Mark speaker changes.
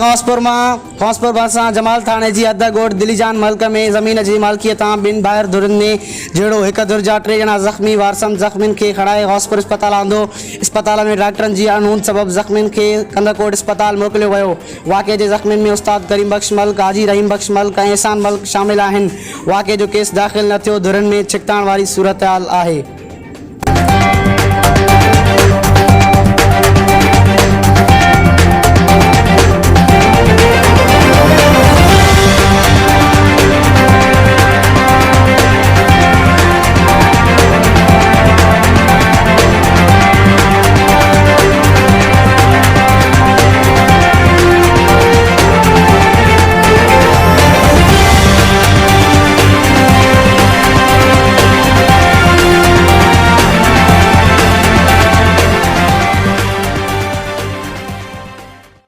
Speaker 1: खौसपुर भरिसां जमाल थाने जी हद ॻोठ दिलीजान मल्क में ज़मीन जी मालिकीअ तां ॿिनि ॿाहिरि धुरनि में जहिड़ो हिक धुर जा 3 ॼणा ज़ख़्मी वारसनि ज़ख़्मियुनि खे खणाए खौसपुर इस्पताल आंदो। इस्पताल में डॉक्टरनि जी अणून सबबि ज़ख़्मियुनि खे कंदरकोट इस्पताल मोकिलियो वियो। वाक़े जे ज़ख़्मियुनि में उस्ताद करीम बख्श मल्क, हाजी रहीम बख्श मल्क ऐं एहसान मल्क शामिल आहिनि। वाक़े जो केस दाख़िल न थियो, धुरनि में छिकताण वारी सूरत हाल आहे।